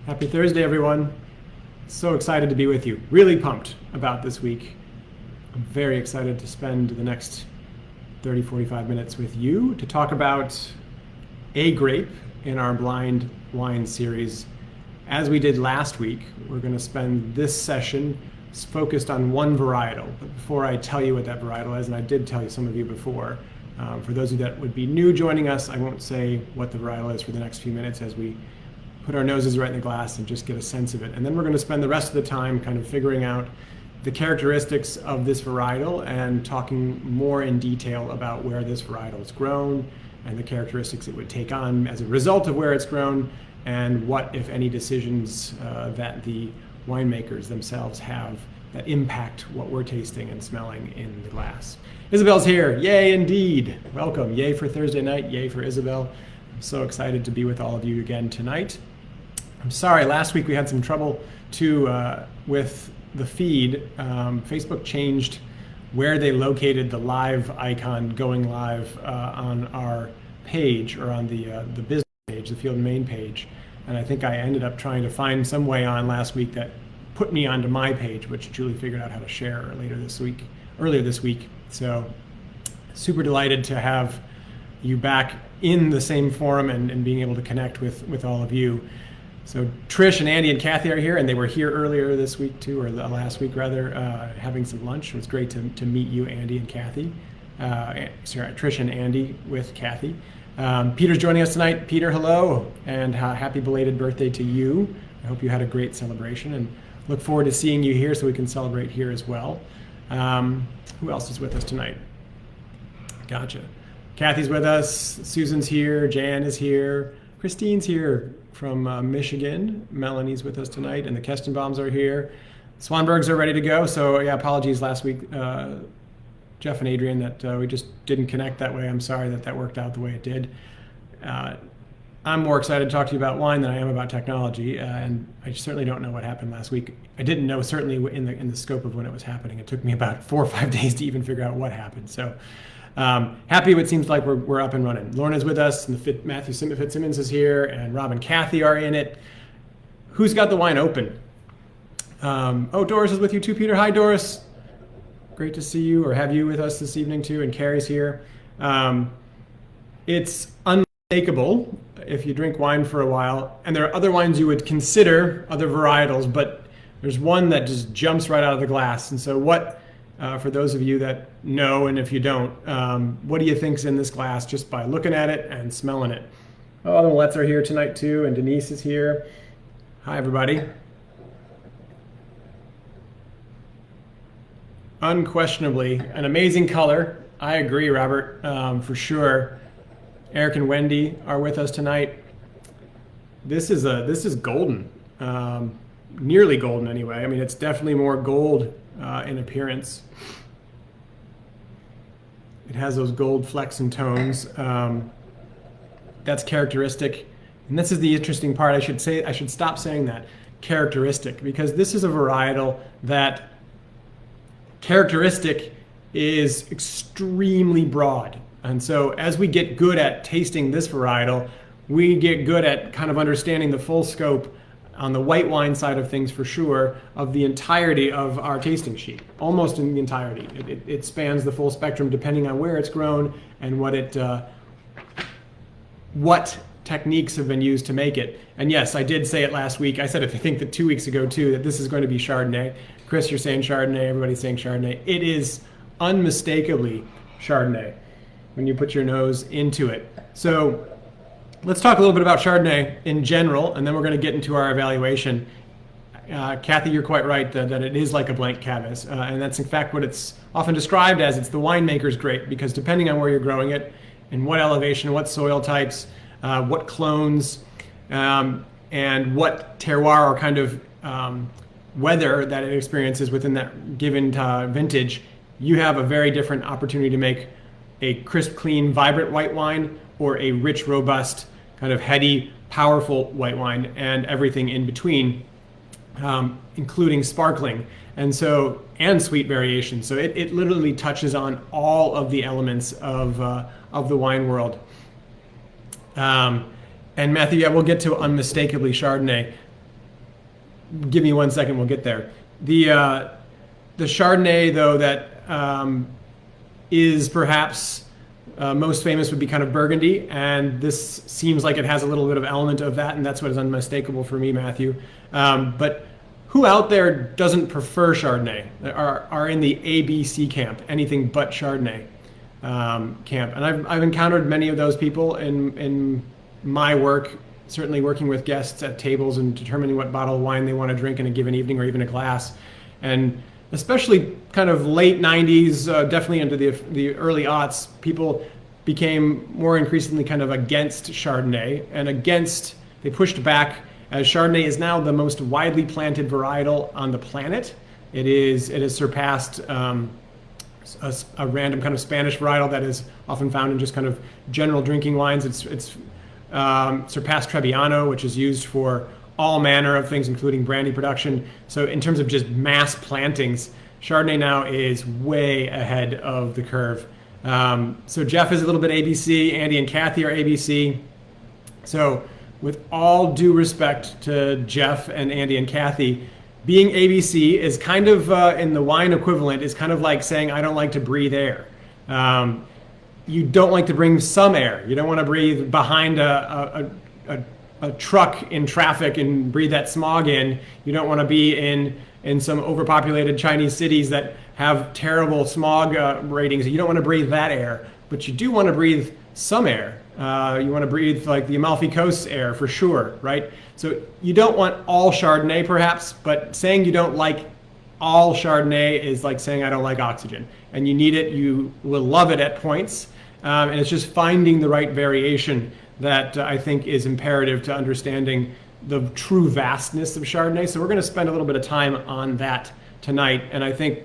Happy Thursday, everyone. So excited to be with you. Really pumped about this week. I'm very excited to spend the next 30, 45 minutes with you to talk about a grape in our blind wine series. As we did last week, we're going to spend this session focused on one varietal. But before I tell you what that varietal is, and I did tell you some of you before, for those of you that would be new joining us, I won't say what the varietal is for the next few minutes as we put our noses right in the glass and just get a sense of it. And then we're going to spend the rest of the time kind of figuring out the characteristics of this varietal and talking more in detail about where this varietal is grown and the characteristics it would take on as a result of where it's grown, and what, if any, decisions that the winemakers themselves have that impact what we're tasting and smelling in the glass. Isabel's here. Yay, indeed. Welcome. Yay for Thursday night. Yay for Isabel. I'm so excited to be with all of you again tonight. I'm sorry, last week we had some trouble with the feed. Facebook changed where they located the live icon going live on our page, or on the business page, the Field and Main page. And I think I ended up trying to find some way on last week that put me onto my page, which Julie figured out how to share earlier this week. So super delighted to have you back in the same forum and being able to connect with all of you. So Trish and Andy and Kathy are here, and they were here earlier this week too, or last week rather, having some lunch. It was great to meet you, Andy and Kathy. Trish and Andy with Kathy. Peter's joining us tonight. Peter, hello, and happy belated birthday to you. I hope you had a great celebration, and look forward to seeing you here so we can celebrate here as well. Who else is with us tonight? Gotcha. Kathy's with us. Susan's here. Jan is here. Christine's here from Michigan. Melanie's with us tonight, and the Kestenbaums are here. Swanbergs are ready to go. So yeah, apologies last week, Jeff and Adrian, that we just didn't connect that way. I'm sorry that worked out the way it did. I'm more excited to talk to you about wine than I am about technology, and I certainly don't know what happened last week. I didn't know certainly in the scope of when it was happening. It took me about 4 or 5 days to even figure out what happened. So. Happy it seems like we're up and running. Lorna's with us, and Matthew Fitzsimmons is here, and Rob and Kathy are in it. Who's got the wine open? Doris is with you too, Peter. Hi, Doris. Great to see you, or have you with us this evening too, and Carrie's here. It's unmistakable if you drink wine for a while, and there are other wines you would consider, other varietals, but there's one that just jumps right out of the glass. And so for those of you that know, and if you don't, what do you think's in this glass just by looking at it and smelling it? Oh, the Millettes are here tonight too, and Denise is here. Hi, everybody. Unquestionably, an amazing color. I agree, Robert, for sure. Eric and Wendy are with us tonight. This is golden, nearly golden anyway. I mean, it's definitely more gold in appearance. It has those gold flecks and tones. That's characteristic. And this is the interesting part. I should stop saying that, characteristic, because this is a varietal that characteristic is extremely broad. And so as we get good at tasting this varietal, we get good at kind of understanding the full scope on the white wine side of things, for sure, of the entirety of our tasting sheet, almost in the entirety. It spans the full spectrum depending on where it's grown and what techniques have been used to make it. And yes, I did say it last week. I said it, I think, that 2 weeks ago too, that this is going to be Chardonnay. Chris, you're saying Chardonnay. Everybody's saying Chardonnay. It is unmistakably Chardonnay when you put your nose into it. So let's talk a little bit about Chardonnay in general, and then we're going to get into our evaluation. Kathy, you're quite right that it is like a blank canvas, and that's in fact what it's often described as. It's the winemaker's grape, because depending on where you're growing it, and what elevation, what soil types, what clones, and what terroir or kind of weather that it experiences within that given vintage, you have a very different opportunity to make a crisp, clean, vibrant white wine, or a rich, robust, kind of heady, powerful white wine, and everything in between, including sparkling, and sweet variation. So it literally touches on all of the elements of the wine world. And Matthew, yeah, we'll get to unmistakably Chardonnay. Give me 1 second, we'll get there. The Chardonnay, though, that is perhaps most famous would be kind of Burgundy, and this seems like it has a little bit of element of that, and that's what is unmistakable for me, Matthew. But who out there doesn't prefer Chardonnay, are in the ABC camp, anything but Chardonnay camp? And I've encountered many of those people in my work, certainly working with guests at tables and determining what bottle of wine they want to drink in a given evening or even a glass. And especially kind of late 90s, definitely into the early aughts, people became more increasingly kind of against Chardonnay and they pushed back, as Chardonnay is now the most widely planted varietal on the planet. It has surpassed a random kind of Spanish varietal that is often found in just kind of general drinking wines. It's surpassed Trebbiano, which is used for all manner of things, including brandy production. So in terms of just mass plantings, Chardonnay now is way ahead of the curve. So Jeff is a little bit ABC, Andy and Kathy are ABC. So with all due respect to Jeff and Andy and Kathy, being ABC is kind of, in the wine equivalent, is kind of like saying, I don't like to breathe air. You don't like to bring some air. You don't want to breathe behind a truck in traffic and breathe that smog in. You don't want to be in some overpopulated Chinese cities that have terrible smog ratings. You don't want to breathe that air, but you do want to breathe some air. You want to breathe like the Amalfi Coast air for sure, right? So you don't want all Chardonnay perhaps, but saying you don't like all Chardonnay is like saying I don't like oxygen. And you need it, you will love it at points. And it's just finding the right variation that I think is imperative to understanding the true vastness of Chardonnay. So we're going to spend a little bit of time on that tonight. And I think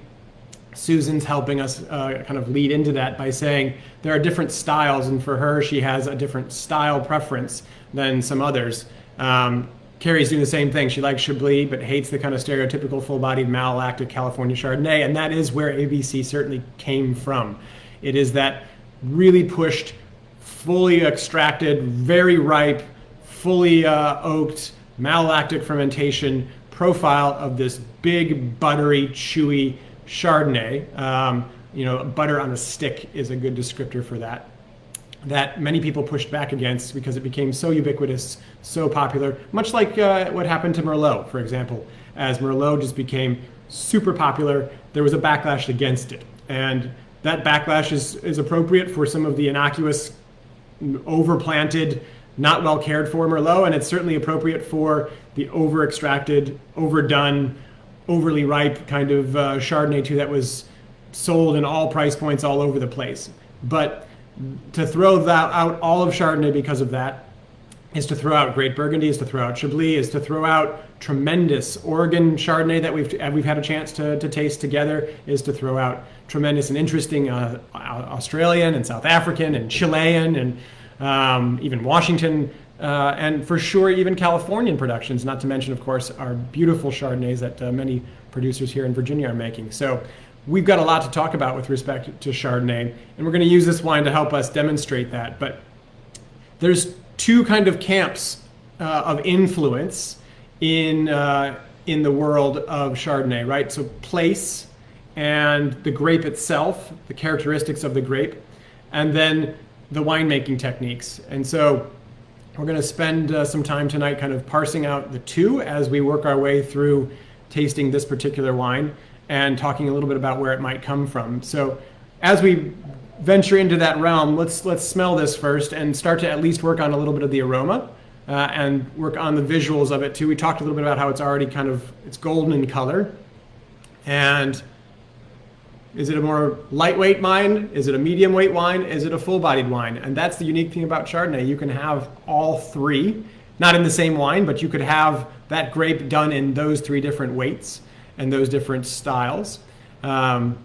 Susan's helping us kind of lead into that by saying there are different styles. And for her, she has a different style preference than some others. Carrie's doing the same thing. She likes Chablis, but hates the kind of stereotypical full-bodied malolactic California Chardonnay. And that is where ABC certainly came from. It is that really pushed, fully extracted, very ripe, fully oaked, malolactic fermentation profile of this big, buttery, chewy Chardonnay. Butter on a stick is a good descriptor for that. That many people pushed back against because it became so ubiquitous, so popular, much like what happened to Merlot, for example. As Merlot just became super popular, there was a backlash against it. And that backlash is appropriate for some of the innocuous, overplanted, not well cared for Merlot, and it's certainly appropriate for the over-extracted, overdone, overly ripe kind of Chardonnay too that was sold in all price points all over the place. But to throw that out, all of Chardonnay because of that, is to throw out Great Burgundy, is to throw out Chablis, is to throw out tremendous Oregon Chardonnay that we've had a chance to taste together, is to throw out tremendous and interesting Australian and South African and Chilean and even Washington and for sure even Californian productions, not to mention, of course, our beautiful Chardonnays that many producers here in Virginia are making. So we've got a lot to talk about with respect to Chardonnay, and we're going to use this wine to help us demonstrate that. But there's two kind of camps of influence in the world of Chardonnay, right? So place and the grape itself, the characteristics of the grape, and then the winemaking techniques. And so we're going to spend some time tonight kind of parsing out the two as we work our way through tasting this particular wine and talking a little bit about where it might come from. So as we venture into that realm, let's smell this first and start to at least work on a little bit of the aroma and work on the visuals of it too. We talked a little bit about how it's already it's golden in color. And is it a more lightweight wine? Is it a medium weight wine? Is it a full-bodied wine? And that's the unique thing about Chardonnay. You can have all three, not in the same wine, but you could have that grape done in those three different weights and those different styles. Kathy,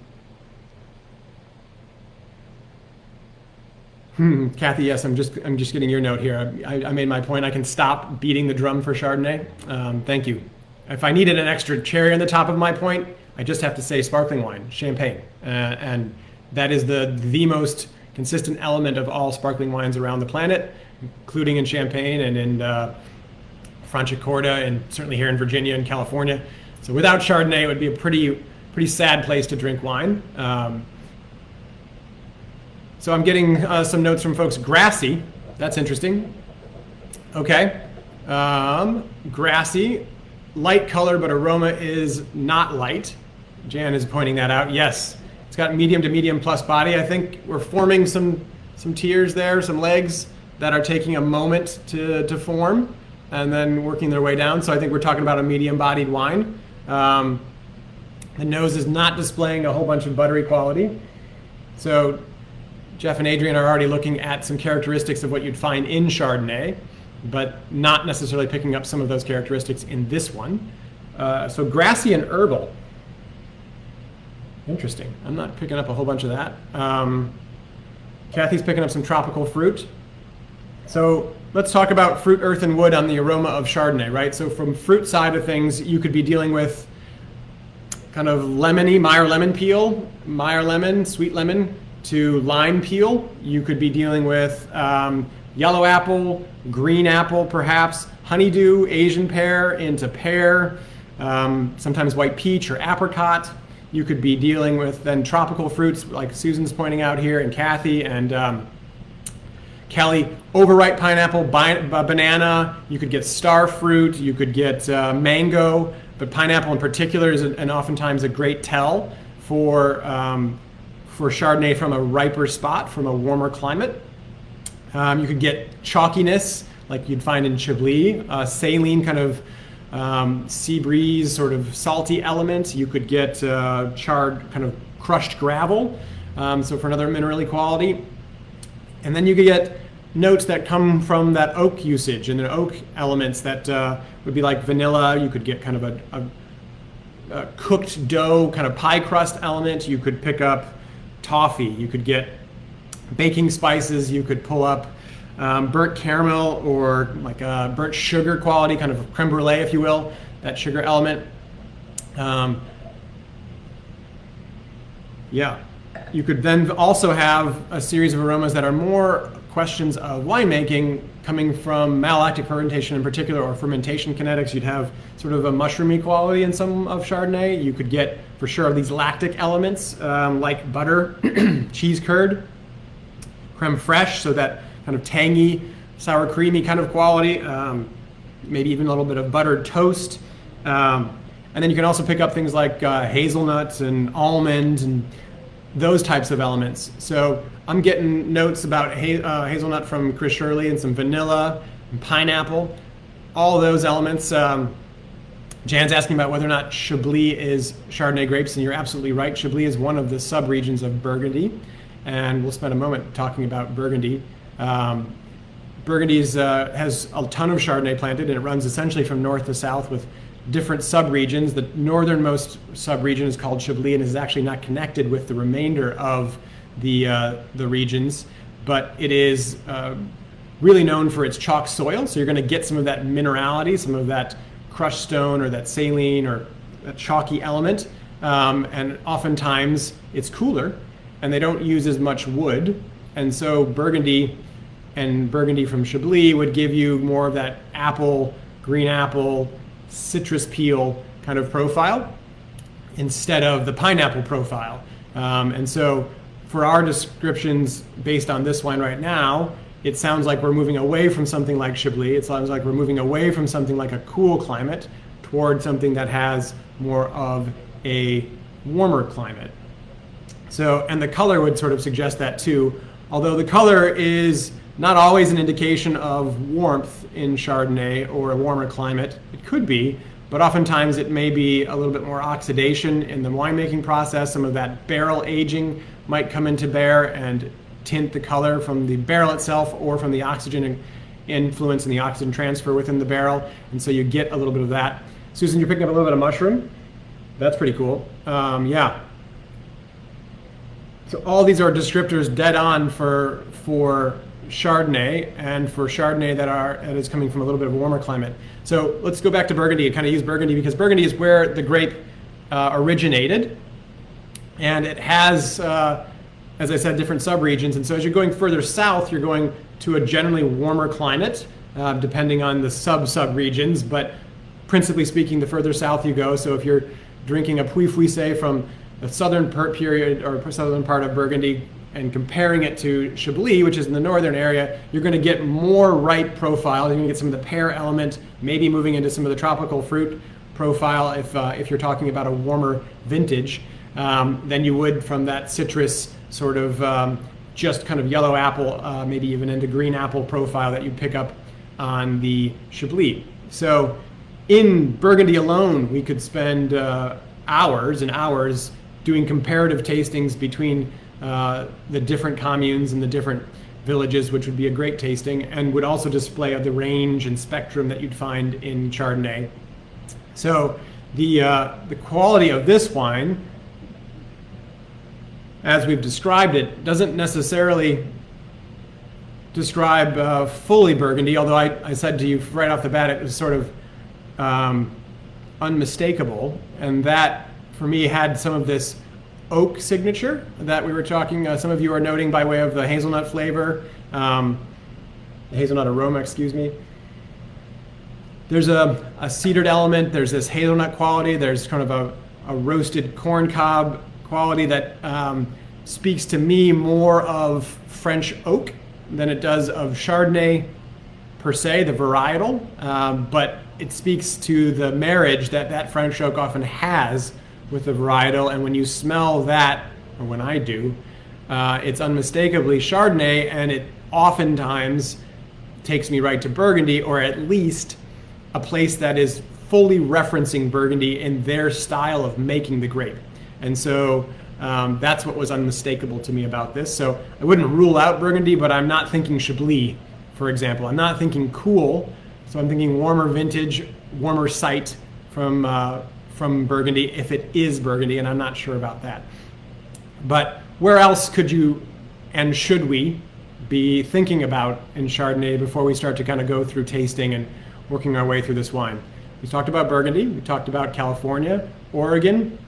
yes, I'm just getting your note here. I made my point. I can stop beating the drum for Chardonnay. Thank you. If I needed an extra cherry on the top of my point, I just have to say sparkling wine, champagne. And that is the most consistent element of all sparkling wines around the planet, including in Champagne and in Franciacorta, and certainly here in Virginia and California. So without Chardonnay, it would be a pretty sad place to drink wine. So I'm getting some notes from folks. Grassy, that's interesting. Okay, grassy, light color, but aroma is not light. Jan is pointing that out. Yes, it's got medium to medium plus body. I think we're forming some tiers there, some legs that are taking a moment to form and then working their way down. So I think we're talking about a medium-bodied wine. The nose is not displaying a whole bunch of buttery quality. So Jeff and Adrian are already looking at some characteristics of what you'd find in Chardonnay, but not necessarily picking up some of those characteristics in this one. So grassy and herbal. Interesting. I'm not picking up a whole bunch of that. Kathy's picking up some tropical fruit. So let's talk about fruit, earth, and wood on the aroma of Chardonnay, right? So from fruit side of things, you could be dealing with kind of lemony, Meyer lemon peel, Meyer lemon, sweet lemon, to lime peel. You could be dealing with yellow apple, green apple perhaps, honeydew, Asian pear into pear, sometimes white peach or apricot. You could be dealing with then tropical fruits like Susan's pointing out here, and Kathy and Kelly, overripe pineapple, banana. You could get star fruit, you could get mango, but pineapple in particular is and oftentimes a great tell for Chardonnay from a riper spot, from a warmer climate. You could get chalkiness like you'd find in Chablis, saline kind of sea breeze, sort of salty element. You could get charred kind of crushed gravel, so for another minerally quality. And then you could get notes that come from that oak usage and the oak elements that would be like vanilla. You could get kind of a cooked dough, kind of pie crust element. You could pick up toffee. You could get baking spices. You could pull up burnt caramel or like a burnt sugar quality, kind of creme brulee, if you will, that sugar element. Yeah. You could then also have a series of aromas that are more questions of winemaking coming from malolactic fermentation in particular, or fermentation kinetics. You'd have sort of a mushroomy quality in some of Chardonnay. You could get, for sure, these lactic elements like butter, cheese curd, creme fraiche, so that kind of tangy, sour creamy kind of quality, maybe even a little bit of buttered toast. And then you can also pick up things like hazelnuts and almond and those types of elements. So I'm getting notes about hazelnut from Chris Shirley and some vanilla and pineapple, all of those elements. Jan's asking about whether or not Chablis is Chardonnay grapes, and you're absolutely right. Chablis is one of the sub-regions of Burgundy, and we'll spend a moment talking about Burgundy. Burgundy has a ton of Chardonnay planted, and it runs essentially from north to south with different sub-regions. The northernmost sub-region is called Chablis and is actually not connected with the remainder of the regions, but it is really known for its chalk soil. So you're going to get some of that minerality, some of that crushed stone or that saline or that chalky element, and oftentimes it's cooler and they don't use as much wood, and so Burgundy and Burgundy from Chablis would give you more of that apple, green apple, citrus peel kind of profile instead of the pineapple profile. And so for our descriptions based on this wine right now, it sounds like we're moving away from something like Chablis. It sounds like we're moving away from something like a cool climate toward something that has more of a warmer climate. So, and the color would sort of suggest that too, although the color is not always an indication of warmth in Chardonnay or a warmer climate. It could be, but oftentimes it may be a little bit more oxidation in the winemaking process. Some of that barrel aging might come into bear and tint the color from the barrel itself or from the oxygen influence and the oxygen transfer within the barrel. And so you get a little bit of that. Susan, you're picking up a little bit of mushroom. That's pretty cool. Yeah. So all these are descriptors dead on for Chardonnay, and for Chardonnay that is coming from a little bit of a warmer climate. So let's go back to Burgundy and kind of use Burgundy, because Burgundy is where the grape originated, and it has, as I said, different subregions. And so as you're going further south, you're going to a generally warmer climate. depending on the sub-regions, but principally speaking, the further south you go. So if you're drinking a Puy Fuissé from the southern southern part of Burgundy and comparing it to Chablis, which is in the northern area, you're going to get more ripe profile. You're going to get some of the pear element, maybe moving into some of the tropical fruit profile if you're talking about a warmer vintage than you would from that citrus sort of just kind of yellow apple, maybe even into green apple profile that you'd pick up on the Chablis. So in Burgundy alone, we could spend hours and hours doing comparative tastings between the different communes and the different villages, which would be a great tasting and would also display the range and spectrum that you'd find in Chardonnay. So the quality of this wine, as we've described it, doesn't necessarily describe fully Burgundy, although I said to you right off the bat it was sort of unmistakable, and that for me had some of this oak signature that we were talking, some of you are noting by way of the hazelnut flavor, the hazelnut aroma, excuse me. There's a cedared element, there's this hazelnut quality, there's kind of a roasted corn cob quality that speaks to me more of French oak than it does of Chardonnay per se, the varietal, but it speaks to the marriage that French oak often has with the varietal, and when you smell that, or when I do, it's unmistakably Chardonnay, and it oftentimes takes me right to Burgundy, or at least a place that is fully referencing Burgundy in their style of making the grape. And so that's what was unmistakable to me about this. So I wouldn't rule out Burgundy, but I'm not thinking Chablis, for example. I'm not thinking cool, so I'm thinking warmer vintage, warmer site from Burgundy, if it is Burgundy, and I'm not sure about that. But where else could you and should we be thinking about in Chardonnay before we start to kind of go through tasting and working our way through this wine? We talked about Burgundy, we talked about California, Oregon,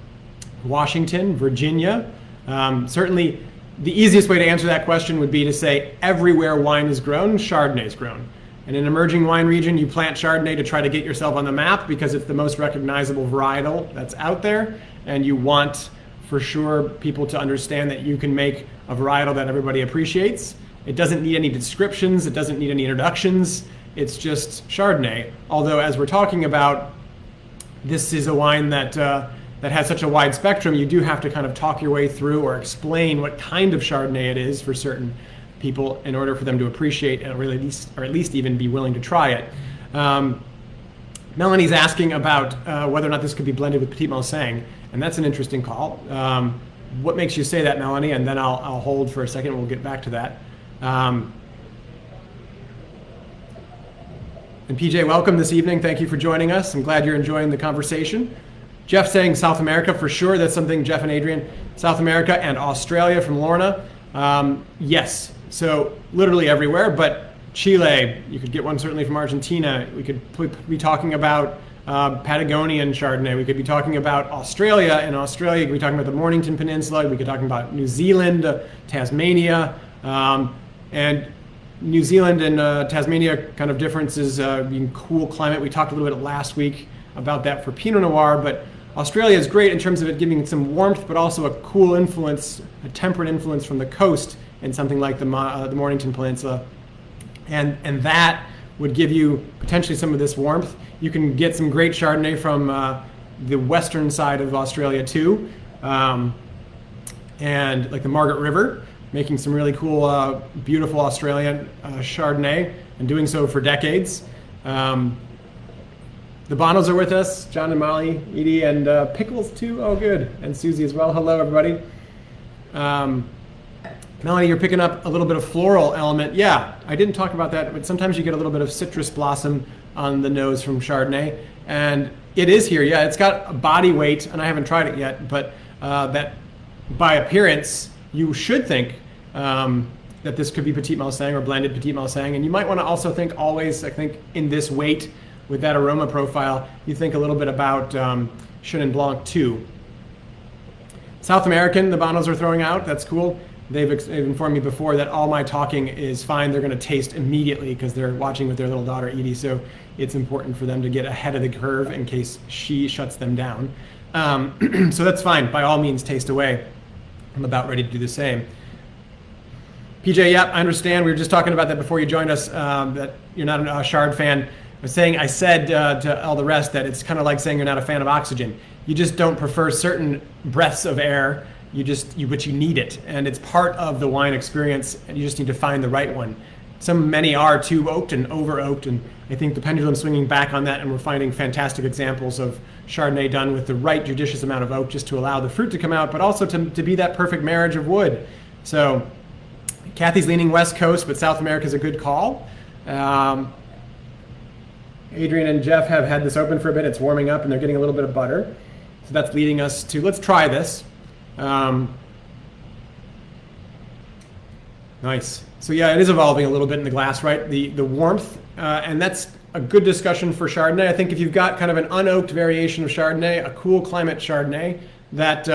Washington, Virginia. Certainly the easiest way to answer that question would be to say everywhere wine is grown, Chardonnay is grown. In an emerging wine region, you plant Chardonnay to try to get yourself on the map because it's the most recognizable varietal that's out there, and you want for sure people to understand that you can make a varietal that everybody appreciates. It doesn't need any descriptions, it doesn't need any introductions, it's just Chardonnay. Although as we're talking about, this is a wine that has such a wide spectrum, you do have to kind of talk your way through or explain what kind of Chardonnay it is for certain people in order for them to appreciate it, or at least even be willing to try it. Melanie's asking about whether or not this could be blended with Petit Manseng, and that's an interesting call. What makes you say that, Melanie? And then I'll hold for a second, we'll get back to that. And PJ, welcome this evening. Thank you for joining us. I'm glad you're enjoying the conversation. Jeff saying South America for sure. That's something, Jeff and Adrian. South America and Australia from Lorna. Yes, so literally everywhere, but Chile, you could get one certainly from Argentina. We could be talking about Patagonian Chardonnay. We could be talking about Australia. In Australia, we could be talking about the Mornington Peninsula. We could be talking about New Zealand, Tasmania, and New Zealand and Tasmania kind of differences being cool climate. We talked a little bit last week about that for Pinot Noir, but Australia is great in terms of it giving some warmth, but also a cool influence, a temperate influence from the coast in something like the Mornington Peninsula. And that would give you potentially some of this warmth. You can get some great Chardonnay from the western side of Australia too, and like the Margaret River, making some really cool, beautiful Australian Chardonnay, and doing so for decades. The Bonos are with us, John and Molly, Edie, and Pickles too. Oh, good. And Susie as well. Hello, everybody. Melanie, you're picking up a little bit of floral element. Yeah, I didn't talk about that, but sometimes you get a little bit of citrus blossom on the nose from Chardonnay. And it is here. Yeah, it's got a body weight, and I haven't tried it yet, but that by appearance, you should think that this could be Petit Manseng or blended Petit Manseng. And you might want to also think always, I think, in this weight, with that aroma profile, you think a little bit about Chenin Blanc too. South American, the Bonos are throwing out, that's cool. they've informed me before that all my talking is fine. They're going to taste immediately because they're watching with their little daughter Edie. So it's important for them to get ahead of the curve in case she shuts them down. So that's fine. By all means, taste away. I'm about ready to do the same. PJ, yep, I understand. We were just talking about that before you joined us, that you're not a Chard fan. I said to all the rest that it's kind of like saying you're not a fan of oxygen. You just don't prefer certain breaths of air, but you need it. And it's part of the wine experience, and you just need to find the right one. Many are too oaked and over oaked, and I think the pendulum's swinging back on that, and we're finding fantastic examples of Chardonnay done with the right judicious amount of oak just to allow the fruit to come out, but also to be that perfect marriage of wood. So Kathy's leaning West Coast, but South America is a good call. Adrian and Jeff have had this open for a bit. It's warming up, and they're getting a little bit of butter. So that's leading us to, let's try this. Nice. So yeah, it is evolving a little bit in the glass, right? The warmth, and that's a good discussion for Chardonnay. I think if you've got kind of an unoaked variation of Chardonnay, a cool climate Chardonnay that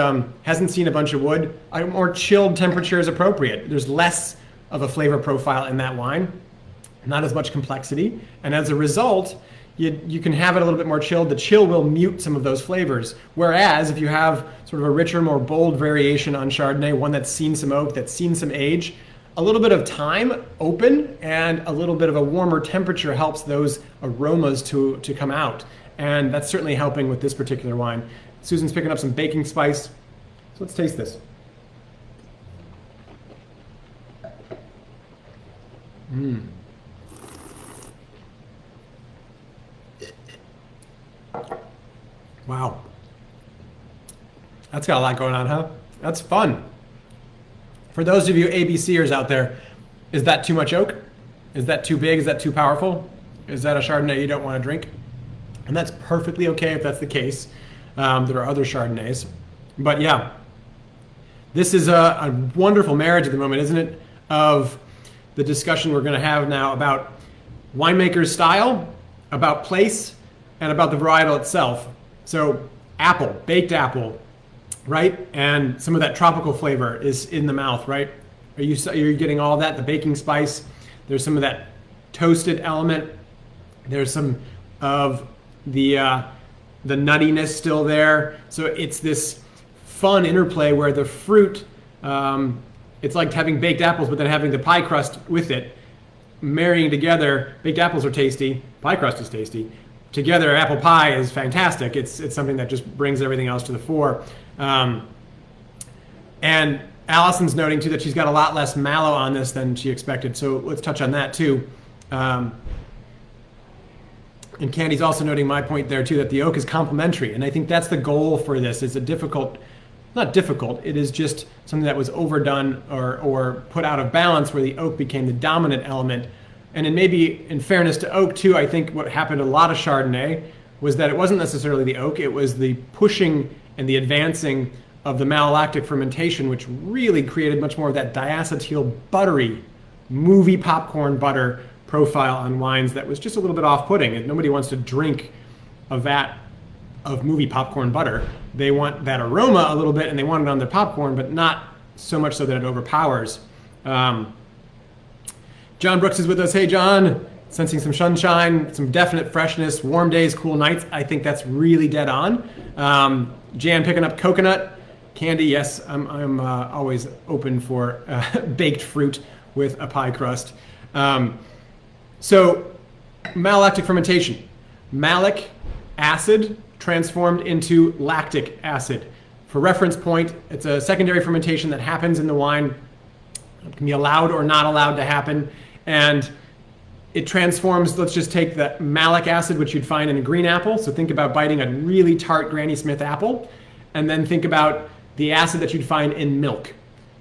hasn't seen a bunch of wood, a more chilled temperature is appropriate. There's less of a flavor profile in that wine, not as much complexity, and as a result, you can have it a little bit more chilled. The chill will mute some of those flavors. Whereas if you have sort of a richer, more bold variation on Chardonnay, one that's seen some oak, that's seen some age, a little bit of time open and a little bit of a warmer temperature helps those aromas to come out. And that's certainly helping with this particular wine. Susan's picking up some baking spice. So let's taste this. Wow. That's got a lot going on, huh? That's fun. For those of you ABCers out there, is that too much oak? Is that too big? Is that too powerful? Is that a Chardonnay you don't want to drink? And that's perfectly okay if that's the case. There are other Chardonnays. But yeah, this is a wonderful marriage at the moment, isn't it? Of the discussion we're going to have now about winemaker's style, about place, and about the varietal itself. So apple, baked apple, right? And some of that tropical flavor is in the mouth, right? Are you getting all that? The baking spice, there's some of that toasted element. There's some of the nuttiness still there. So it's this fun interplay where the fruit, it's like having baked apples, but then having the pie crust with it, marrying together. Baked apples are tasty, pie crust is tasty. Together, apple pie is fantastic. It's something that just brings everything else to the fore. And Allison's noting too that she's got a lot less mallow on this than she expected. So let's touch on that too. And Candy's also noting my point there too, that the oak is complementary. And I think that's the goal for this. It's not difficult, it is just something that was overdone or put out of balance where the oak became the dominant element. And maybe in fairness to oak too, I think what happened to a lot of Chardonnay was that it wasn't necessarily the oak, it was the pushing and the advancing of the malolactic fermentation, which really created much more of that diacetyl buttery movie popcorn butter profile on wines that was just a little bit off-putting. And nobody wants to drink a vat of movie popcorn butter. They want that aroma a little bit and they want it on their popcorn, but not so much so that it overpowers. John Brooks is with us. Hey, John. Sensing some sunshine, some definite freshness, warm days, cool nights. I think that's really dead on. Jan picking up coconut. Candy, yes, I'm always open for baked fruit with a pie crust. So malolactic fermentation. Malic acid transformed into lactic acid. For reference point, it's a secondary fermentation that happens in the wine. It can be allowed or not allowed to happen. And it transforms, let's just take the malic acid, which you'd find in a green apple. So think about biting a really tart Granny Smith apple. And then think about the acid that you'd find in milk.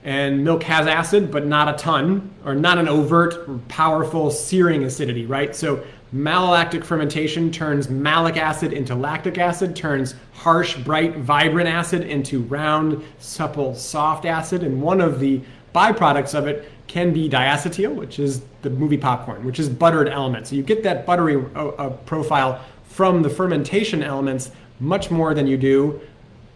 And milk has acid, but not a ton, or not an overt, powerful, searing acidity, right? So malolactic fermentation turns malic acid into lactic acid, turns harsh, bright, vibrant acid into round, supple, soft acid. And one of the byproducts of it can be diacetyl, which is the movie popcorn, which is buttered element. So you get that buttery profile from the fermentation elements much more than you do,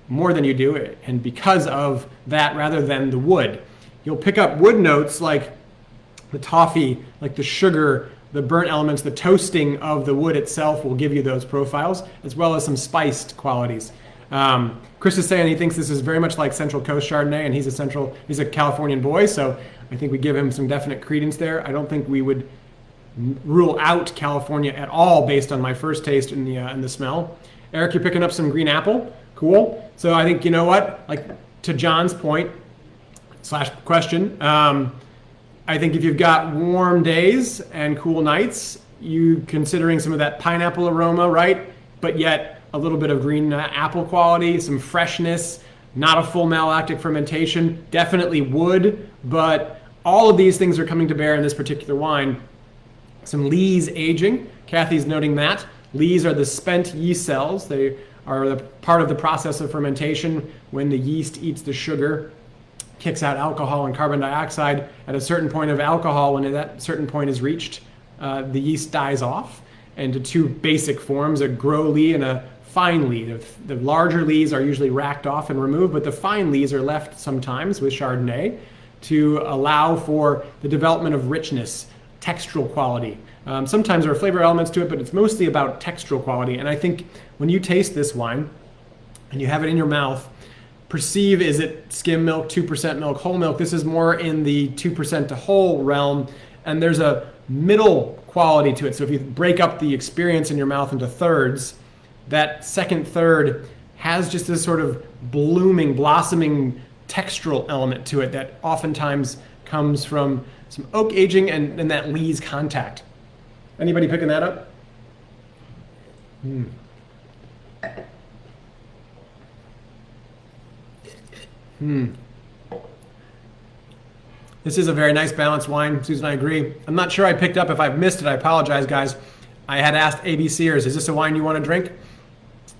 and because of that rather than the wood. you'll pick up wood notes like the toffee, like the sugar, the burnt elements, the toasting of the wood itself will give you those profiles, as well as some spiced qualities. Chris is saying he thinks this is very much like Central Coast Chardonnay, and he's a Californian boy, so I think we give him some definite credence there. I don't think we would rule out California at all based on my first taste in the smell. Eric, you're picking up some green apple. Cool. So I think, you know what, like to John's point / question, I think if you've got warm days and cool nights, you considering some of that pineapple aroma, right? But yet a little bit of green apple quality, some freshness, not a full malolactic fermentation, definitely wood, but all of these things are coming to bear in this particular wine. Some lees aging. Kathy's noting that. Lees are the spent yeast cells. They are the part of the process of fermentation when the yeast eats the sugar, kicks out alcohol and carbon dioxide. At a certain point of alcohol, when that certain point is reached, the yeast dies off into two basic forms, a gros lee and a fine lee. The larger lees are usually racked off and removed, but the fine lees are left sometimes with Chardonnay to allow for the development of richness, textural quality. Sometimes there are flavor elements to it, but it's mostly about textural quality. And I think when you taste this wine and you have it in your mouth, perceive, is it skim milk, 2% milk, whole milk? This is more in the 2% to whole realm, and there's a middle quality to it. So if you break up the experience in your mouth into thirds, that second third has just this sort of blossoming textural element to it that oftentimes comes from some oak aging and that lees contact. Anybody picking that up? This is a very nice balanced wine. Susan, I agree. I'm not sure I picked up. If I've missed it, I apologize, guys. I had asked ABCers, is this a wine you want to drink?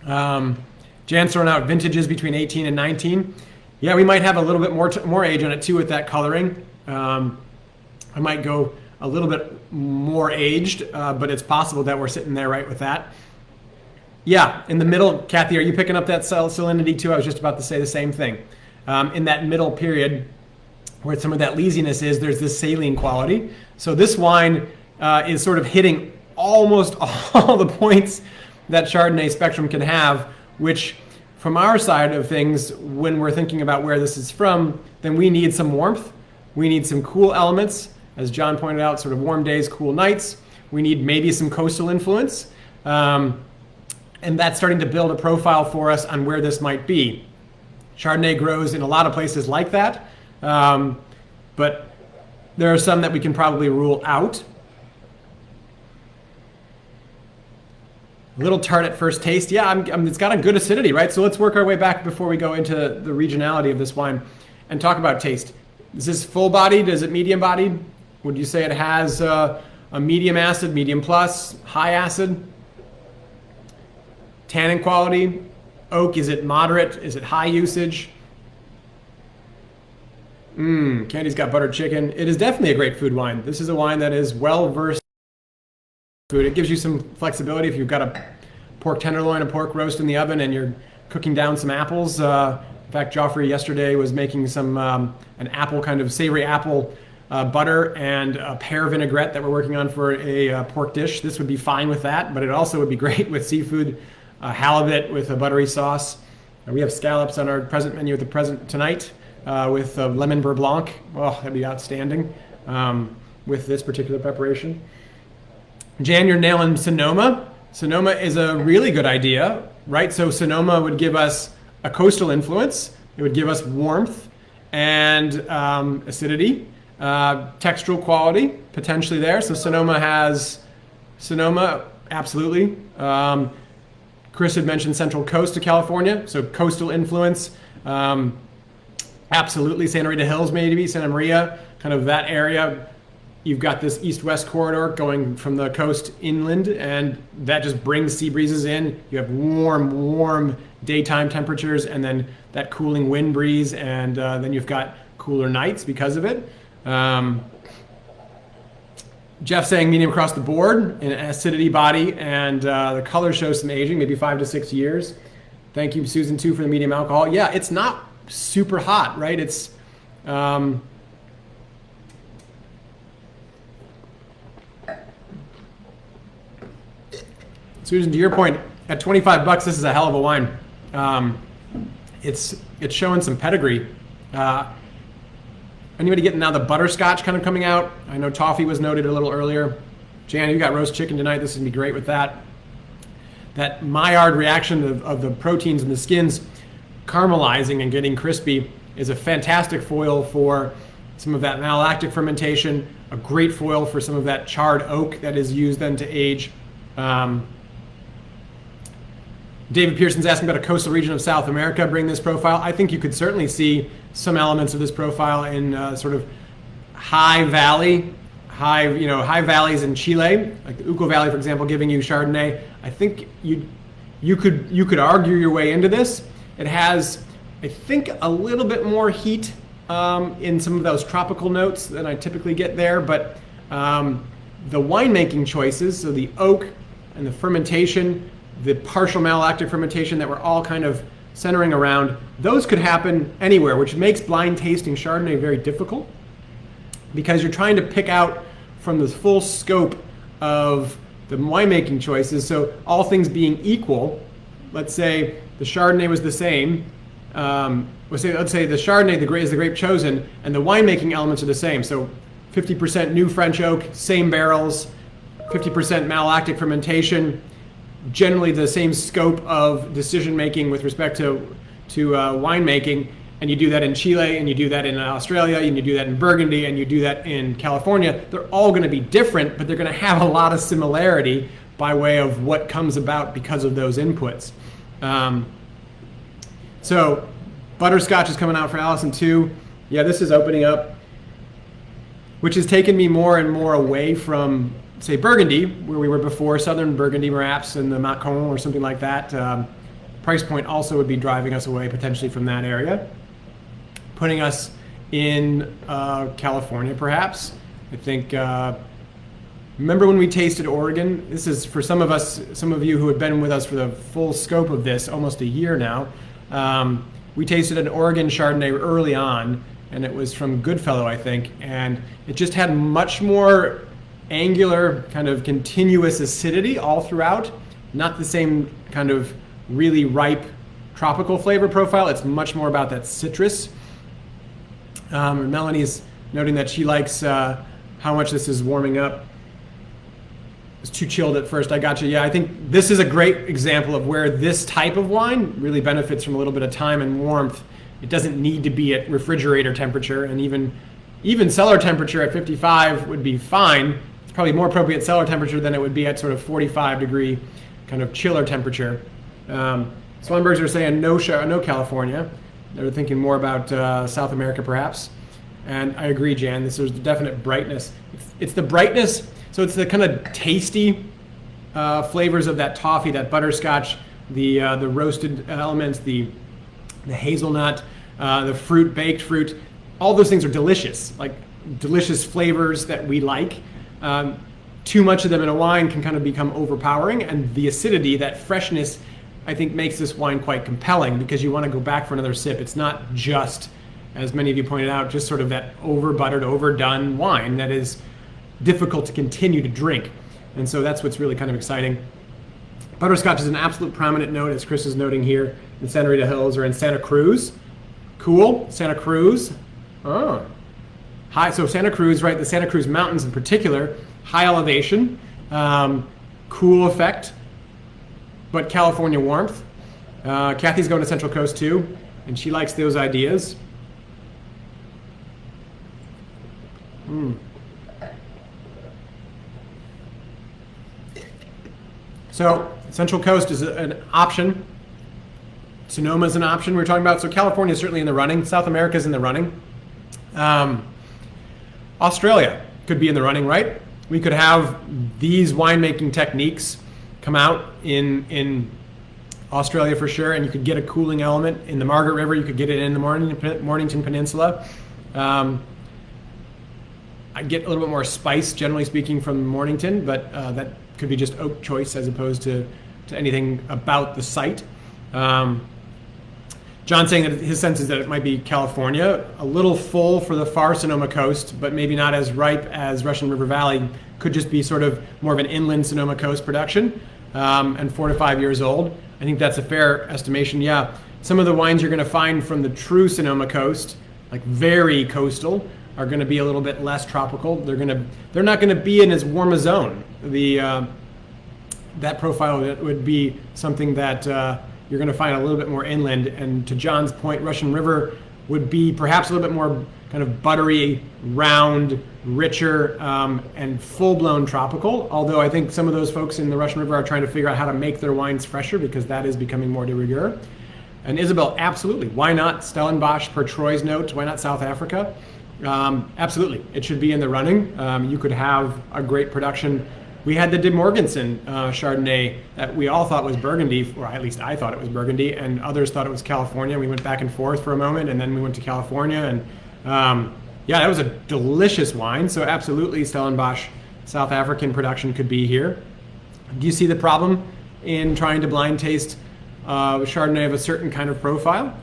Jan's throwing out vintages between 18 and 19. Yeah, we might have a little bit more age on it too with that coloring. I might go a little bit more aged, but it's possible that we're sitting there right with that. Yeah, in the middle, Kathy, are you picking up that salinity too? I was just about to say the same thing. In that middle period where some of that leesiness is, there's this saline quality. So this wine is sort of hitting almost all the points that Chardonnay spectrum can have, which from our side of things, when we're thinking about where this is from, then we need some warmth. We need some cool elements. As John pointed out, sort of warm days, cool nights. We need maybe some coastal influence. And that's starting to build a profile for us on where this might be. Chardonnay grows in a lot of places like that, but there are some that we can probably rule out. A little tart at first taste. Yeah, it's got a good acidity, right? So let's work our way back before we go into the regionality of this wine and talk about taste. Is this full-bodied? Is it medium-bodied? Would you say it has a medium acid, medium plus, high acid? Tannin quality, oak, is it moderate? Is it high usage? Candy's got buttered chicken. It is definitely a great food wine. This is a wine that is well-versed in food. It gives you some flexibility if you've got a pork tenderloin, a pork roast in the oven, and you're cooking down some apples. In fact, Joffrey yesterday was making some an apple, kind of savory apple butter and a pear vinaigrette that we're working on for a pork dish. This would be fine with that, but it also would be great with seafood. Halibut with a buttery sauce. We have scallops on our present menu at the present tonight with lemon beurre blanc. Oh, that'd be outstanding with this particular preparation. Jan, you're nailing Sonoma. Sonoma is a really good idea, right? So Sonoma would give us a coastal influence. It would give us warmth and acidity, textural quality potentially there. So Sonoma, absolutely. Chris had mentioned Central Coast of California, so coastal influence. Absolutely, Santa Rita Hills maybe, Santa Maria, kind of that area. You've got this east-west corridor going from the coast inland, and that just brings sea breezes in. You have warm daytime temperatures, and then that cooling wind breeze, and then you've got cooler nights because of it. Jeff saying medium across the board in acidity body, and the color shows some aging, maybe 5 to 6 years. Thank you, Susan, too, for the medium alcohol. Yeah, it's not super hot, right? It's Susan, to your point, at 25 bucks, this is a hell of a wine. It's showing some pedigree. Anybody getting now the butterscotch kind of coming out? I know toffee was noted a little earlier. Jan, you got roast chicken tonight. This is gonna be great with that. That Maillard reaction of the proteins in the skins caramelizing and getting crispy is a fantastic foil for some of that malolactic fermentation, a great foil for some of that charred oak that is used then to age. David Pearson's asking about a coastal region of South America bring this profile. I think you could certainly see some elements of this profile in sort of high valleys in Chile, like the Uco Valley, for example, giving you Chardonnay. I think you could argue your way into this. It has, I think, a little bit more heat in some of those tropical notes than I typically get there, but the winemaking choices, so the oak and the fermentation, the partial malolactic fermentation that we're all kind of centering around, those could happen anywhere, which makes blind tasting Chardonnay very difficult because you're trying to pick out from the full scope of the winemaking choices. So all things being equal, let's say the Chardonnay was the same, let's say the Chardonnay is the grape chosen, and the winemaking elements are the same. So 50% new French oak, same barrels, 50% malolactic fermentation, generally the same scope of decision making with respect to winemaking, and you do that in Chile, and you do that in Australia, and you do that in Burgundy, and you do that in California. They're all going to be different, but they're going to have a lot of similarity by way of what comes about because of those inputs. So butterscotch is coming out for Allison too. Yeah, this is opening up, which has taken me more and more away from, say, Burgundy, where we were before, Southern Burgundy perhaps, and the Macon or something like that. Price point also would be driving us away potentially from that area, putting us in California perhaps. I think, remember when we tasted Oregon? This is for some of us, some of you who have been with us for the full scope of this, almost a year now. We tasted an Oregon Chardonnay early on, and it was from Goodfellow, I think, and it just had much more angular, kind of continuous acidity all throughout, not the same kind of really ripe tropical flavor profile. It's much more about that citrus. Melanie's noting that she likes how much this is warming up. It's too chilled at first. I got you. Yeah, I think this is a great example of where this type of wine really benefits from a little bit of time and warmth. It doesn't need to be at refrigerator temperature, and even cellar temperature at 55 would be fine. It's probably more appropriate cellar temperature than it would be at sort of 45 degree kind of chiller temperature. Swanbergs are saying no California. They're thinking more about South America perhaps. And I agree, Jan, this is the definite brightness. It's the brightness, so it's the kind of tasty flavors of that toffee, that butterscotch, the roasted elements, the hazelnut, the fruit, baked fruit. All those things are delicious, like delicious flavors that we like. Too much of them in a wine can kind of become overpowering, and the acidity, that freshness, I think makes this wine quite compelling because you want to go back for another sip. It's not just, as many of you pointed out, just sort of that over-buttered, overdone wine that is difficult to continue to drink. And so that's what's really kind of exciting. Butterscotch is an absolute prominent note, as Chris is noting here, in Santa Rita Hills or in Santa Cruz. Cool, Santa Cruz. Oh, high. So Santa Cruz, right? The Santa Cruz Mountains in particular, high elevation, cool effect, but California warmth. Kathy's going to Central Coast too, and she likes those ideas. So Central Coast is an option. Sonoma is an option we're talking about. So California is certainly in the running. South America is in the running. Australia could be in the running, right? We could have these winemaking techniques come out in Australia for sure, and you could get a cooling element in the Margaret River. You could get it in the Mornington Peninsula. I get a little bit more spice, generally speaking, from Mornington, but that could be just oak choice as opposed to anything about the site. John's saying that his sense is that it might be California, a little full for the far Sonoma coast, but maybe not as ripe as Russian River Valley. Could just be sort of more of an inland Sonoma coast production. and 4 to 5 years old. I think that's a fair estimation. Yeah, some of the wines you're going to find from the true Sonoma coast, like very coastal, are going to be a little bit less tropical. They're not going to be in as warm a zone. That profile would be something that you're going to find a little bit more inland. And to John's point, Russian River would be perhaps a little bit more kind of buttery, round, richer, and full-blown tropical. Although I think some of those folks in the Russian River are trying to figure out how to make their wines fresher, because that is becoming more de rigueur. And Isabel, absolutely. Why not Stellenbosch per Troy's note? Why not South Africa? Absolutely. It should be in the running. You could have a great production. We had the De Morganson Chardonnay that we all thought was Burgundy, or at least I thought it was Burgundy, and others thought it was California. We went back and forth for a moment, and then we went to California. And yeah, that was a delicious wine. So absolutely, Stellenbosch South African production could be here. Do you see the problem in trying to blind taste Chardonnay of a certain kind of profile?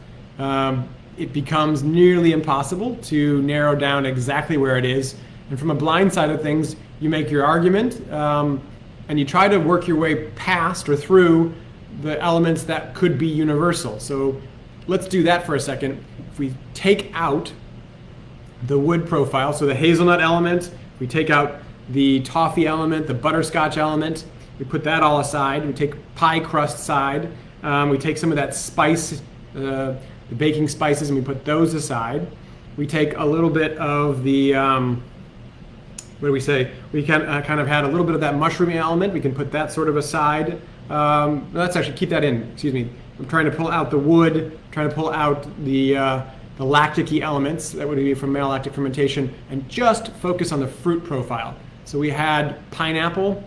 It becomes nearly impossible to narrow down exactly where it is. And from a blind side of things, you make your argument and you try to work your way past or through the elements that could be universal. So let's do that for a second. If we take out the wood profile, so the hazelnut element, we take out the toffee element, the butterscotch element, we put that all aside. We take pie crust side. We take some of that spice, the baking spices, and we put those aside. We take a little bit of the, what do we say? We kind of had a little bit of that mushroomy element. We can put that sort of aside. Let's actually keep that in, excuse me. I'm trying to pull out the wood, trying to pull out the lactic-y elements that would be from malolactic fermentation, and just focus on the fruit profile. So we had pineapple,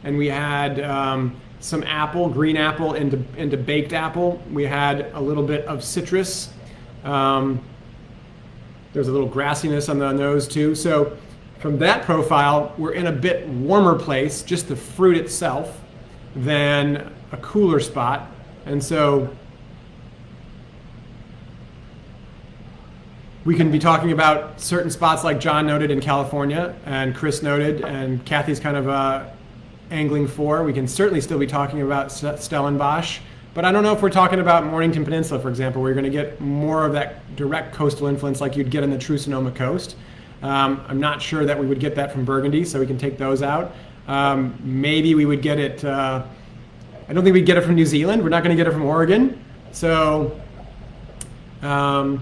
and we had some apple, green apple into baked apple. We had a little bit of citrus. There's a little grassiness on the nose too. So from that profile, we're in a bit warmer place, just the fruit itself, than a cooler spot. And so we can be talking about certain spots like John noted in California, and Chris noted, and Kathy's kind of angling for. We can certainly still be talking about Stellenbosch, but I don't know if we're talking about Mornington Peninsula, for example, where you're going to get more of that direct coastal influence like you'd get in the true Sonoma coast. I'm not sure that we would get that from Burgundy, so we can take those out. Maybe we would get it, I don't think we'd get it from New Zealand. We're not going to get it from Oregon. So I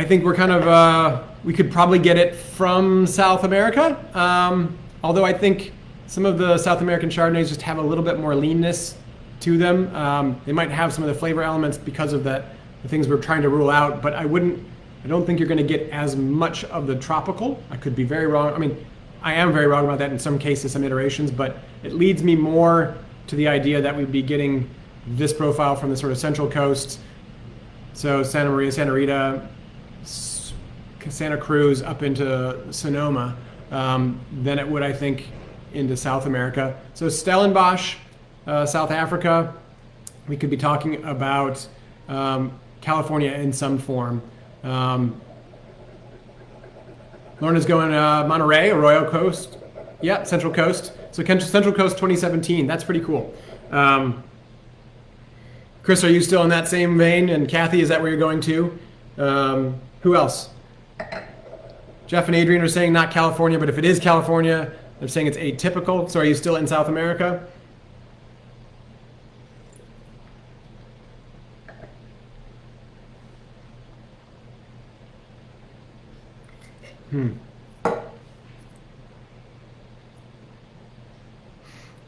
think we're kind of, we could probably get it from South America. Although I think some of the South American Chardonnays just have a little bit more leanness to them. They might have some of the flavor elements because of the things we're trying to rule out, but I don't think you're going to get as much of the tropical. I could be very wrong. I mean, I am very wrong about that in some cases, some iterations, but it leads me more to the idea that we'd be getting this profile from the sort of central coast. So Santa Maria, Santa Rita, Santa Cruz up into Sonoma, than it would, I think, into South America. So Stellenbosch, South Africa, we could be talking about California in some form. Lorna's going Monterey, Arroyo Coast. Yeah, Central Coast. So Central Coast 2017, that's pretty cool. Chris, are you still in that same vein? And Kathy, is that where you're going to? Who else? Jeff and Adrian are saying not California, but if it is California, they're saying it's atypical. So are you still in South America?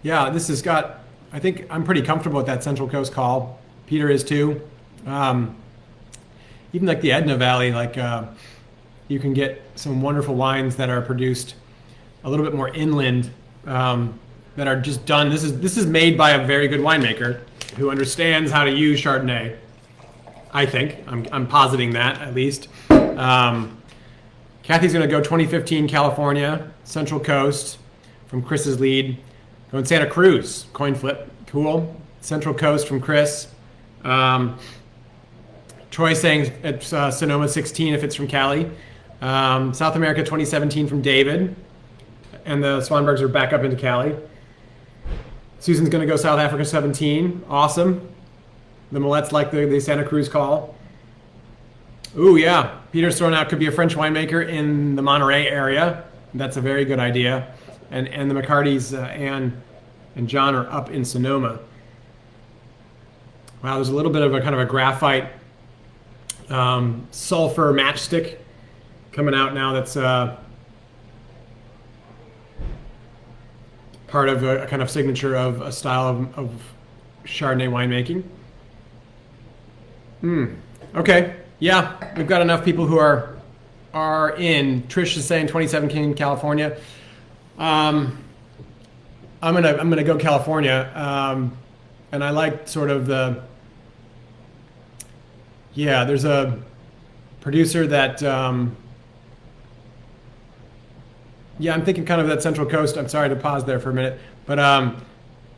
Yeah, this has got, I think I'm pretty comfortable with that Central Coast call. Peter is too. Even like the Edna Valley, like you can get some wonderful wines that are produced a little bit more inland, that are just done. This is made by a very good winemaker who understands how to use Chardonnay. I think I'm positing that at least. Kathy's going to go 2015 California, Central Coast from Chris's lead. Going Santa Cruz, coin flip, cool. Central Coast from Chris. Troy saying it's Sonoma 16 if it's from Cali. South America 2017 from David. And the Swanbergs are back up into Cali. Susan's going to go South Africa 17. Awesome. The Millettes like the Santa Cruz call. Ooh, yeah. Peter's thrown out could be a French winemaker in the Monterey area. That's a very good idea. And the McCartys, Anne and John, are up in Sonoma. Wow, there's a little bit of a kind of a graphite sulfur matchstick coming out now. That's part of a kind of signature of a style of Chardonnay winemaking. Okay, yeah, we've got enough people who are in. Trish is saying 2017 California. I'm gonna go California, and I like sort of there's a producer that I'm thinking kind of that Central Coast. I'm sorry to pause there for a minute, but a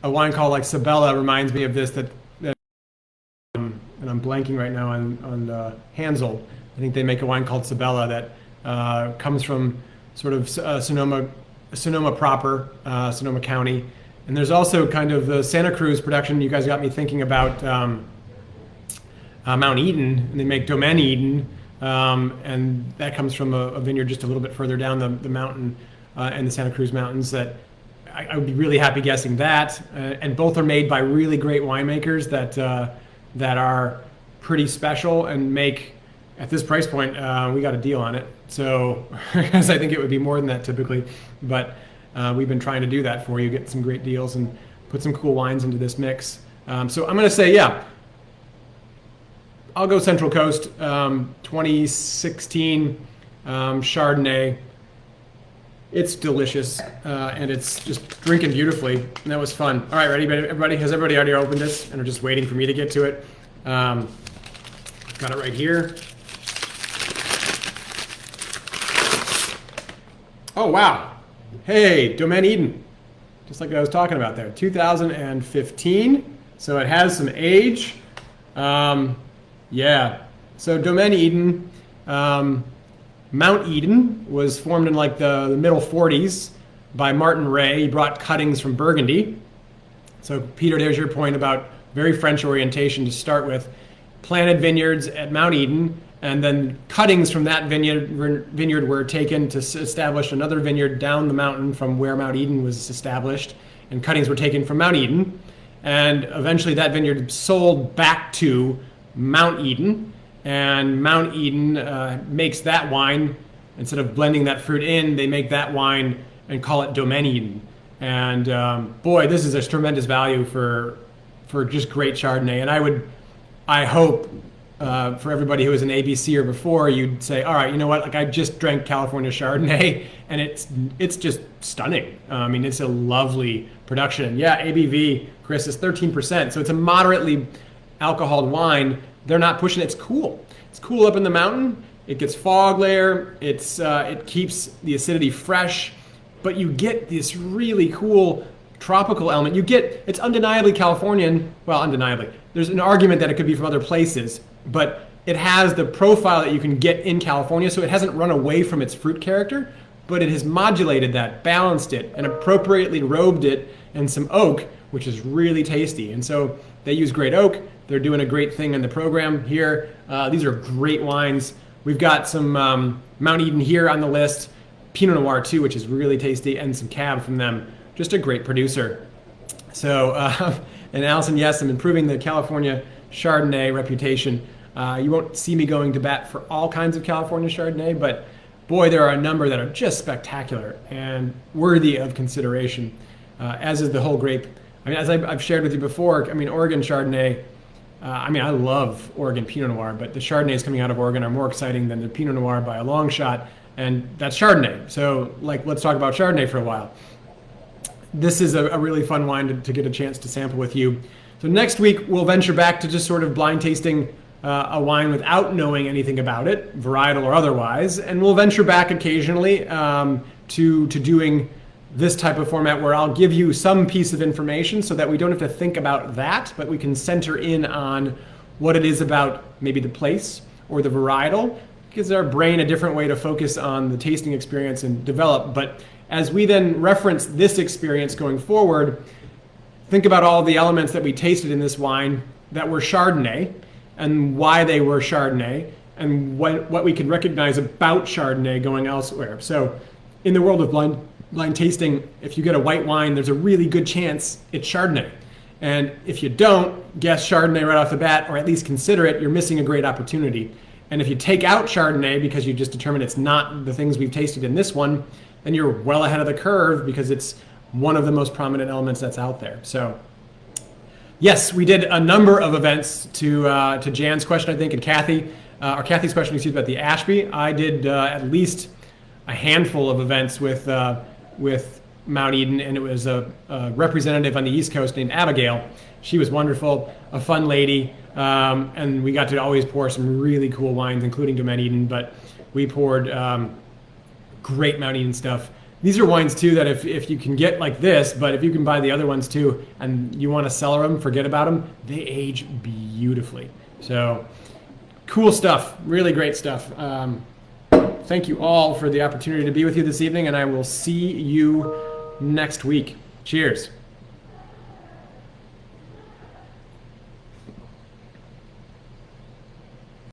wine called like Sabella reminds me of this. And I'm blanking right now on Hansel. I think they make a wine called Sabella that comes from sort of Sonoma proper, Sonoma County. And there's also kind of the Santa Cruz production. You guys got me thinking about Mount Eden, and they make Domaine Eden, and that comes from a vineyard just a little bit further down the mountain and the Santa Cruz Mountains. That I would be really happy guessing that. And both are made by really great winemakers that are pretty special and make, at this price point, we got a deal on it. So, because I think it would be more than that typically, but we've been trying to do that for you, get some great deals and put some cool wines into this mix. So I'm going to say, yeah, I'll go Central Coast, 2016 Chardonnay. It's delicious, and it's just drinking beautifully, and that was fun. All right, ready, everybody? Has everybody already opened this and are just waiting for me to get to it? Got it right here. Oh, wow. Hey, Domaine Eden, just like I was talking about there, 2015. So it has some age. Yeah, so Domaine Eden, Mount Eden was formed in like the middle 40s by Martin Ray. He brought cuttings from Burgundy. So Peter, there's your point about very French orientation to start with. Planted vineyards at Mount Eden, and then cuttings from that vineyard were taken to establish another vineyard down the mountain from where Mount Eden was established, and cuttings were taken from Mount Eden, and eventually that vineyard sold back to Mount Eden, and Mount Eden makes that wine. Instead of blending that fruit in, they make that wine and call it Domaine Eden. And boy, this is a tremendous value for just great Chardonnay. And I hope for everybody who was an ABC or before, you'd say, all right, you know what? Like I just drank California Chardonnay, and it's just stunning. I mean, it's a lovely production. Yeah, ABV, Chris, is 13%, so it's a moderately alcoholed wine. They're not pushing it. It's cool. It's cool up in the mountain. It gets fog layer. It keeps the acidity fresh, but you get this really cool tropical element. It's undeniably Californian. Well, undeniably. There's an argument that it could be from other places, but it has the profile that you can get in California, so it hasn't run away from its fruit character, but it has modulated that, balanced it, and appropriately robed it in some oak, which is really tasty. And so they use great oak. They're doing a great thing in the program here. These are great wines. We've got some Mount Eden here on the list, Pinot Noir too, which is really tasty, and some Cab from them. Just a great producer. So, and Allison, yes, I'm improving the California Chardonnay reputation. You won't see me going to bat for all kinds of California Chardonnay, but boy, there are a number that are just spectacular and worthy of consideration, as is the whole grape. I mean, as I've shared with you before, I mean, Oregon Chardonnay, I love Oregon Pinot Noir, but the Chardonnays coming out of Oregon are more exciting than the Pinot Noir by a long shot, and that's Chardonnay. So, let's talk about Chardonnay for a while. This is a really fun wine to get a chance to sample with you. So next week, we'll venture back to just sort of blind tasting a wine without knowing anything about it, varietal or otherwise, and we'll venture back occasionally to doing this type of format where I'll give you some piece of information so that we don't have to think about that, but we can center in on what it is about maybe the place or the varietal. It gives our brain a different way to focus on the tasting experience and develop. But as we then reference this experience going forward, think about all the elements that we tasted in this wine that were Chardonnay and why they were Chardonnay and what we can recognize about Chardonnay going elsewhere. So in the world of blind tasting, if you get a white wine, there's a really good chance it's Chardonnay. And if you don't guess Chardonnay right off the bat, or at least consider it, you're missing a great opportunity. And if you take out Chardonnay because you just determined it's not the things we've tasted in this one, then you're well ahead of the curve because it's one of the most prominent elements that's out there. So yes, we did a number of events to Jan's question, I think, and Kathy's question, excuse me, about the Ashby. I did at least a handful of events with Mount Eden, and it was a representative on the East Coast named Abigail. She was wonderful, a fun lady, and we got to always pour some really cool wines, including to Mount Eden, but we poured great Mount Eden stuff. These are wines too that if you can get like this, but if you can buy the other ones too, and you want to cellar them, forget about them, they age beautifully. So cool stuff, really great stuff. Thank you all for the opportunity to be with you this evening, and I will see you next week. Cheers.